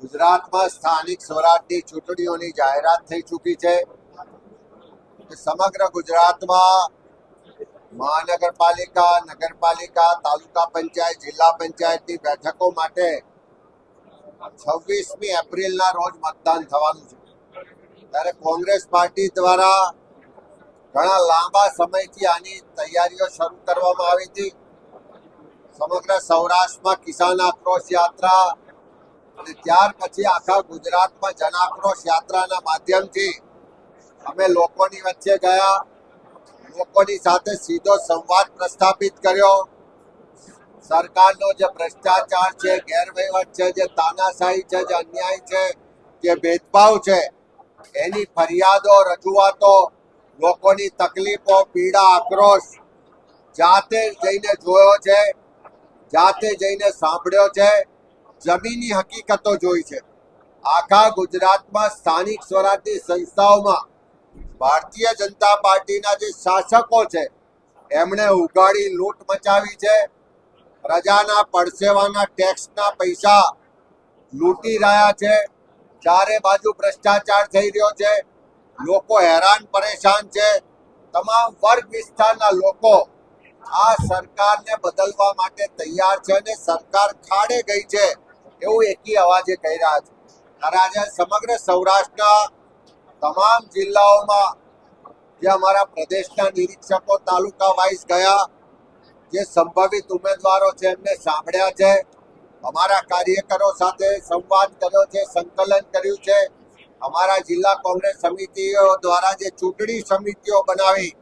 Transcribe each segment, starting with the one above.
ગુજરાતમાં સ્થાનિક સ્વરાજની ચૂંટણીઓની જાહેરાત થઈ ચૂકી છે. સમગ્ર ગુજરાતમાં મહાનગરપાલિકા, નગરપાલિકા, તાલુકા પંચાયત, જિલ્લા પંચાયતની બેઠકો માટે 26મી એપ્રિલના રોજ મતદાન થવાનું છે. ત્યારે કોંગ્રેસ પાર્ટી દ્વારા ઘણા લાંબા સમયથી આની તૈયારીઓ શરૂ કરવામાં આવી હતી. સમગ્ર સૌરાષ્ટ્રમાં કિસાન આક્રોશ યાત્રા અને ત્યાર પછી આખા ગુજરાતમાં જન આક્રોશ યાત્રાના માધ્યમથી અમે લોકોની વચ્ચે ગયા, લોકોની સાથે સીધો સંવાદ પ્રસ્થાપિત કર્યો. સરકારનો જે ભ્રષ્ટાચાર છે, ગેરવહીવટ છે, જે તાનાશાહી છે, જે અન્યાય છે, જે ભેદભાવ છે, એની ફરિયાદો, રજૂઆતો, લોકોની તકલીફો, પીડા, આક્રોશ જાતે જઈને જોયો છે, જાતે જઈને સાંભળ્યો છે, જમીની હકીકતો જોઈ છે. આખા ગુજરાતમાં સ્થાનિક સ્વરાજની સંસ્થાઓમાં ભારતીય જનતા પાર્ટીના જે શાસકો છે એમણે ઉઘાડી લૂંટ મચાવી છે. પ્રજાના પડસેવાના ટેક્સના પૈસા લૂંટી રહ્યા છે. ચારે બાજુ ભ્રષ્ટાચાર થઈ રહ્યો છે. લોકો હેરાન પરેશાન છે. તમામ વર્ગ વિસ્તારના લોકો આ સરકારને બદલવા માટે તૈયાર છે અને સરકાર ખાડે ગઈ છે એવું એકી અવાજે કહી રહ્યા છે. ત્યારે આજે સમગ્ર સૌરાષ્ટ્રના તમામ જિલ્લાઓમાં જે અમારા પ્રદેશના નિરીક્ષકો તાલુકા વાઇઝ ગયા, જે સંભવિત ઉમેદવારો છે એમને સાંભળ્યા છે, અમારા કાર્યકરો સાથે સંવાદ કર્યો છે, સંકલન કર્યું છે. અમારા જિલ્લા કોંગ્રેસ સમિતિઓ દ્વારા જે ચૂંટણી સમિતિઓ બનાવી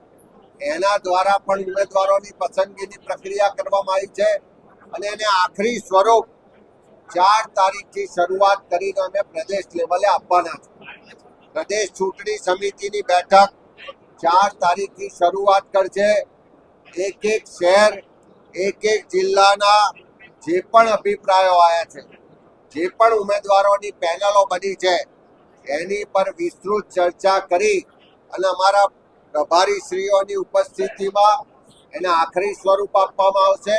એના દ્વારા પણ ઉમેદવારોની પસંદગીની પ્રક્રિયા કરવામાં આવી છે અને એને આખરી સ્વરૂપ 4 તારીખથી શરૂઆત કરીને અમે પ્રદેશ લેવલે આપવાના છે. પ્રદેશ ચૂંટણી સમિતિની બેઠક 4 તારીખથી શરૂઆત કરશે. એક એક શહેર, એક એક જિલ્લાના જે પણ અભિપ્રાયો આવ્યા છે, જે પણ ઉમેદવારોની પેનલો બની છે એની પર વિસ્તૃત ચર્ચા કરી અને અમારા પ્રભારી શ્રીઓની ઉપસ્થિતિમાં એને આખરી સ્વરૂપ આપવામાં આવશે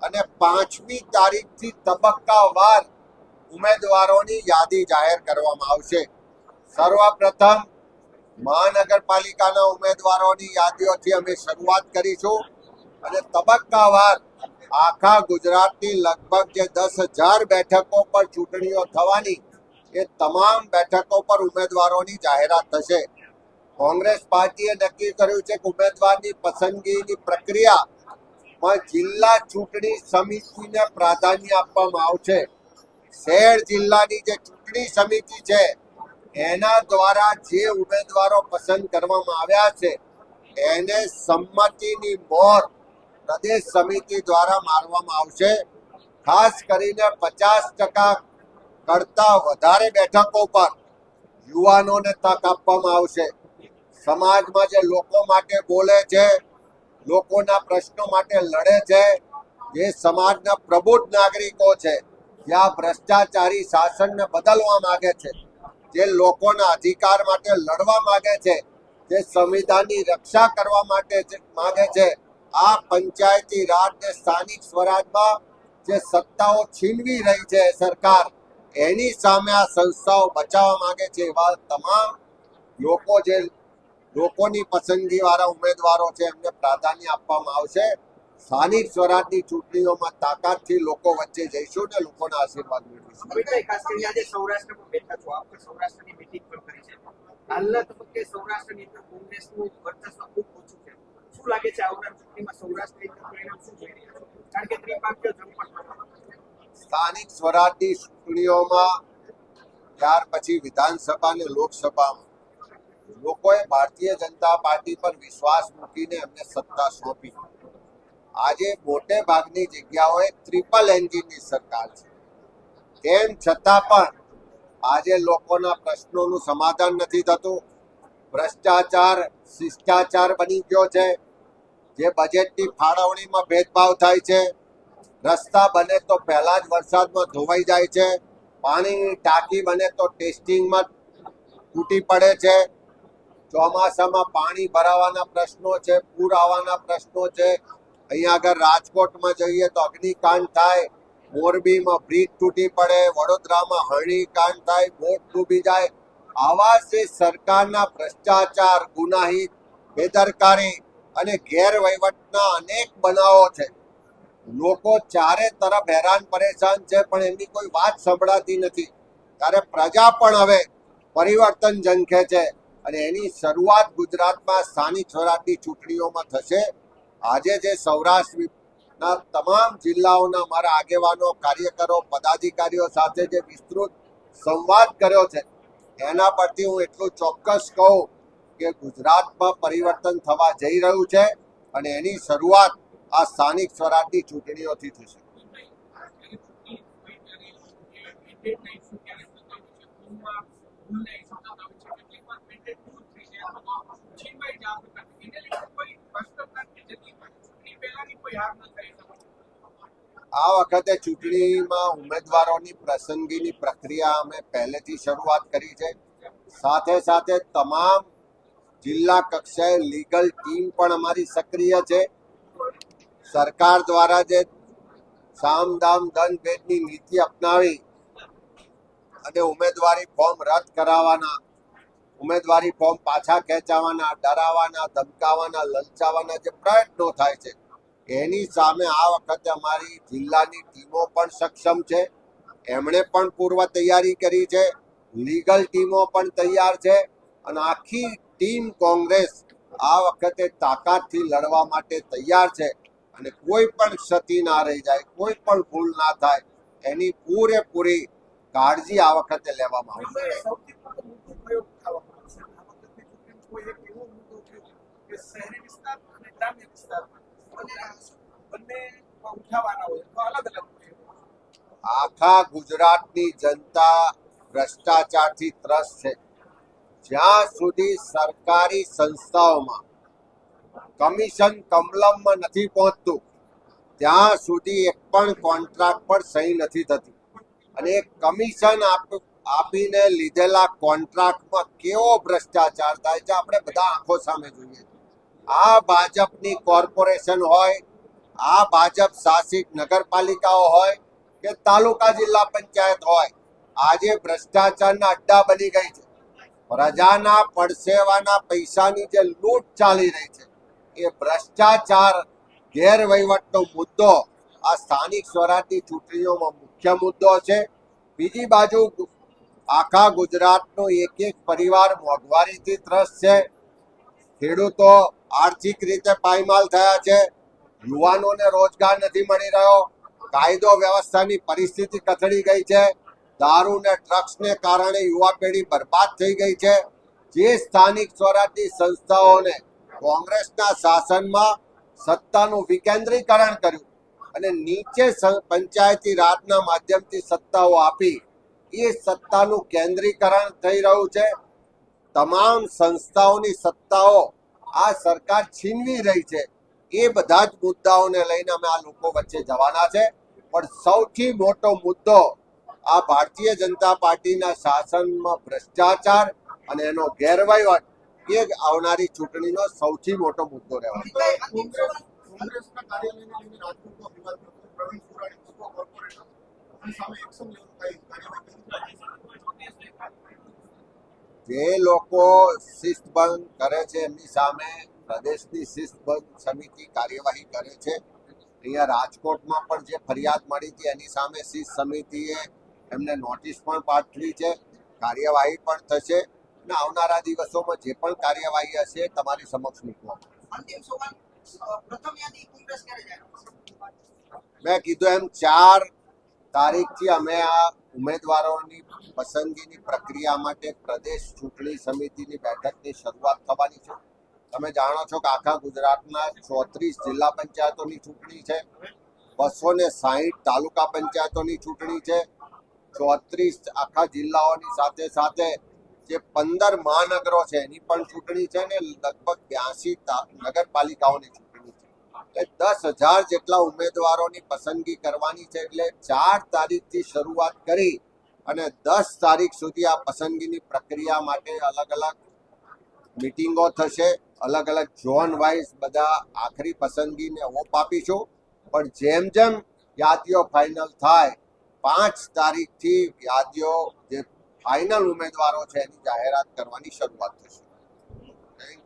અને 5મી તારીખથી તબક્કાવાર ઉમેદવારોની યાદી જાહેર કરવામાં આવશે. સર્વપ્રથમ મહાનગરપાલિકાના ઉમેદવારોની યાદીઓથી અમે શરૂઆત કરીશું અને તબક્કાવાર આખા ગુજરાતની લગભગ જે 10,000 બેઠકો પર ચૂંટણીઓ થવાની એ તમામ બેઠકો પર ઉમેદવારોની જાહેરાત થશે. કોંગ્રેસ પાર્ટીએ નક્કી કર્યું છે કે ઉમેદવારની પસંદગીની પ્રક્રિયામાં જિલ્લા ચૂંટણી સમિતિને પ્રાધાન્ય આપવામાં આવશે. શહેર જિલ્લાની જે ચૂંટણી સમિતિ છે એના દ્વારા જે ઉમેદવારો પસંદ કરવામાં આવ્યા છે એને સંમતિની મોહર પ્રદેશ સમિતિ દ્વારા મારવામાં આવશે. ખાસ કરીને 50% કરતા વધારે બેઠકો પર યુવાનોને તક આપવામાં આવશે. સમાજમાં જે લોકો માટે બોલે છે, લોકોના પ્રશ્નો માટે લડે છે, જે સમાજના પ્રબુદ્ધ નાગરિકો છે, જે આ ભ્રષ્ટાચારી શાસનને બદલવા માંગે છે, જે લોકોના અધિકાર માટે લડવા માંગે છે, જે સંવિધાનની રક્ષા કરવા માટે માંગે છે, આ પંચાયતી રાજ ને સ્થાનિક સ્વરાજમાં જે સત્તાઓ છીનવી રહી છે સરકાર, એની સામે આ સંસ્થાઓ બચાવવા માંગે છે. એવા તમામ લોકો, જે લોકોની પસંદગી વાળા ઉમેદવારો છે એમને પ્રાધાન્ય આપવામાં આવશે. સ્થાનિક સ્વરાજની ચૂંટણીઓમાં તાકાતથી લોકો વચ્ચે જઈશું ને લોકોના આશીર્વાદ મેળવીશું. ખાસ કરીને આજે સૌરાષ્ટ્રમાં બેઠા છો, આપણે સૌરાષ્ટ્રની મિટિંગ પણ કરી છે. હાલના તબક્કે સૌરાષ્ટ્રની અંદર કોંગ્રેસનું વર્ચસ્વ ખૂબ ઓછું છે. શું લાગે છે આવનાર ચૂંટણીમાં સૌરાષ્ટ્રની અંદર પરિણામ શું જોઈ રહ્યા છો? કારણ કે ત્રિપાક્ષીય જંગ સ્થાનિક સ્વરાજની ચૂંટણીઓમાં ત્યાર પછી વિધાનસભા અને લોકસભામાં લોકોએ ભારતીય જનતા પાર્ટી પર વિશ્વાસ મૂકીને એમને સત્તા સોંપી. આજે મોટે ભાગની જગ્યાઓએ ટ્રિપલ એન્જિનની સરકાર છે. તેમ છતાં પણ આજે લોકોના પ્રશ્નોનું સમાધાન નથી થતું. ભ્રષ્ટાચાર શિષ્ટાચાર બની ગયો છે. જે બજેટની ફાળવણીમાં ભેદભાવ થાય છે. રસ્તા બને તો પહેલા જ વરસાદમાં ધોવાઈ જાય છે. પાણીની ટાંકી બને તો ટેસ્ટિંગમાં તૂટી પડે છે. ચોમાસામાં પાણી ભરાવાના પ્રશ્નો છે, પૂર આવવાના પ્રશ્નો છે. અહીંયા આગળ રાજકોટમાં જઈએ તો અગ્નિકાંડ થાય, મોરબીમાં બ્રિજ તૂટી પડે, વડોદરામાં હરણીકાંડ થાય, બોટ ડૂબી જાય, આવા જે સરકારના ભ્રષ્ટાચાર, ગુનાહિત, બેદરકારી અને ગેરવહીવટના અનેક બનાવો છે. લોકો ચારે તરફ હેરાન પરેશાન છે, પણ એમની કોઈ વાત સંભળાતી નથી. ત્યારે પ્રજા પણ હવે પરિવર્તન ઝંખે છે અને એની શરૂઆત ગુજરાતમાં સ્થાનિક સ્વરાજની ચૂંટણીઓમાં થશે. આજે જે સૌરાષ્ટ્રના તમામ જિલ્લાઓના મારા આગેવાનો, કાર્યકરો, પદાધિકારીઓ સાથે જે વિસ્તૃત સંવાદ કર્યો છે, એના પરથી હું એટલું ચોક્કસ કહું કે ગુજરાતમાં પરિવર્તન થવા જઈ રહ્યું છે અને એની શરૂઆત આ સ્થાનિક સ્વરાજની ચૂંટણીઓથી થશે. આ વખતે ચૂંટણીમાં ઉમેદવારોની પસંદગીની પ્રક્રિયા અમે પહેલેથી શરૂઆત કરી છે. સાથે સાથે તમામ જિલ્લા કક્ષાએ લીગલ ટીમ પણ અમારી સક્રિય છે. સરકાર દ્વારા જે સામ દામ દંડ ભેદની નીતિ અપનાવી અને ઉમેદવારી ફોર્મ રદ કરાવવાના, ઉમેદવારી ફોર્મ પાછા ખેંચાવાના, ડરાવવાના, ધમકાવવાના, લલચાવવાના જે પ્રયત્નો થાય છે, એની સામે આ વખતે અમારી જિલ્લાની ટીમો પણ સક્ષમ છે. એમણે પણ પૂર્વ તૈયારી કરી છે, લીગલ ટીમો પણ તૈયાર છે અને આખી ટીમ કોંગ્રેસ આ વખતે તાકાતથી લડવા માટે તૈયાર છે અને કોઈ પણ ક્ષતિ ના રહી જાય, કોઈ પણ ભૂલ ના થાય, એની પૂરેપૂરી કાળજી આ વખતે લેવામાં આવશે. સૌથી મોટો મુદ્દો કયો ઉઠાવવામાં આવશે? આ વખતની ચૂંટણીમાં કોઈ એક એવો મુદ્દો થયો કે શહેરી વિસ્તાર અને ગ્રામ્ય વિસ્તારમાં બંને ઉઠાવવાના હોય તો અલગ અલગ હોય. આખા ગુજરાતની જનતા ભ્રષ્ટાચારથી ત્રસ્ત છે. જ્યાં સુધી સરકારી સંસ્થાઓમાં કમિશન કમલમમાં નથી પહોંચતું, ત્યાં સુધી એક પણ કોન્ટ્રાક્ટ પર સહી નથી થતી અને એક કમિશન આપીને લીધેલા કોન્ટ્રાક્ટમાં કેવો ભ્રષ્ટાચાર થાય છે આપણે બધા આંખો સામે જોઈએ. આ ભાજપની કોર્પોરેશન હોય, આ ભાજપ શાસિત નગરપાલિકાઓ હોય કે તાલુકા જિલ્લા પંચાયત હોય, આજે ભ્રષ્ટાચારના અડ્ડા બની ગઈ છે. પ્રજાના પડસેવાના પૈસાની જે લૂંટ ચાલી રહી છે, એ ભ્રષ્ટાચાર, ગેરવહીવટનો મુદ્દો આ સ્થાનિક સ્વરાજની ચૂંટણીઓમાં મુખ્ય મુદ્દો છે. બીજી બાજુ આખા ગુજરાતનો એક એક પરિવાર મોંઘવારીથી ત્રસ્ત છે. ખેડૂતો આર્થિક રીતે પાયમાલ થયા છે. યુવાનોને રોજગાર નથી મળી રહ્યો. કાયદો વ્યવસ્થાની પરિસ્થિતિ કથળી ગઈ છે. દારૂ ને ડ્રગ્સને કારણે યુવા પેઢી બરબાદ થઈ ગઈ છે. જે સ્થાનિક સ્વરાજની સંસ્થાઓને કોંગ્રેસના શાસનમાં સત્તાનું વિકેન્દ્રીકરણ કર્યું અને નીચે પંચાયતી રાજના માધ્યમથી સત્તાઓ આપી, એ સત્તાનું કેન્દ્રીકરણ થઈ રહ્યું છે. તમામ સંસ્થાઓની સત્તાઓ આ સરકાર છીનવી રહી છે. એ બધા જ મુદ્દાઓને લઈને અમે આ લોકો વચ્ચે જવાના છે. પણ સૌથી મોટો મુદ્દો આ ભારતીય જનતા પાર્ટીના શાસનમાં ભ્રષ્ટાચાર અને એનો ગેરવહીવટ એ આવનારી ચૂંટણીનો સૌથી મોટો મુદ્દો રહેવાનો. કોંગ્રેસના કાર્યાલયને લઈને રાજકોટમાં વિવાદ થયો. પ્રવીણ સુરાણી કોર્પોરેટર સામે એક્શન લેવાનું જે લોકો શિસ્તભંગ કરે છે એમની સામે પ્રદેશની શિસ્તભંગ સમિતિ કાર્યવાહી કરે છે. અહીંયા રાજકોટમાં પણ જે ફરિયાદ મળી હતી એની સામે શિસ્ત સમિતિએ એમને નોટિસ પણ પાઠવી છે. કાર્યવાહી પણ થશે અને આવનારા દિવસોમાં જે પણ કાર્યવાહી હશે તમારી સમક્ષ મૂકવામાં. અંતિમ સવાલ, પ્રથમ યાદી કોંગ્રેસ ક્યારે જાહેર કરશે? મેં કીધું એમ 4 તારીખથી અમે આ ઉમેદવારોની પસંદગીની પ્રક્રિયા માટે પ્રદેશ ચૂંટણી સમિતિની બેઠકની શરૂઆત થવાની છે. તમે જાણો છો કે આખા ગુજરાતના 34 જિલ્લા પંચાયતોની ચૂંટણી છે, 260 તાલુકા પંચાયતોની ચૂંટણી છે, 34 આખા જિલ્લાઓની સાથે સાથે જે 15 મહાનગરો છે એની પણ ચૂંટણી છે ને લગભગ 82 નગરપાલિકાઓની ચૂંટણી છે. એટલે 10,000 જેટલા ઉમેદવારોની પસંદગી કરવાની છે. એટલે 4 તારીખથી શરૂઆત કરી અને 10 તારીખ સુધી આ પસંદગીની પ્રક્રિયા માટે અલગ અલગ મીટિંગો થશે. અલગ અલગ ઝોન વાઇઝ બધા આખરી પસંદગીને ઓપ આપીશું. પણ જેમ જેમ યાદીઓ ફાઇનલ થાય 5 તારીખથી યાદીઓ જે ફાઇનલ ઉમેદવારો છે એની જાહેરાત કરવાની શરૂઆત થશે.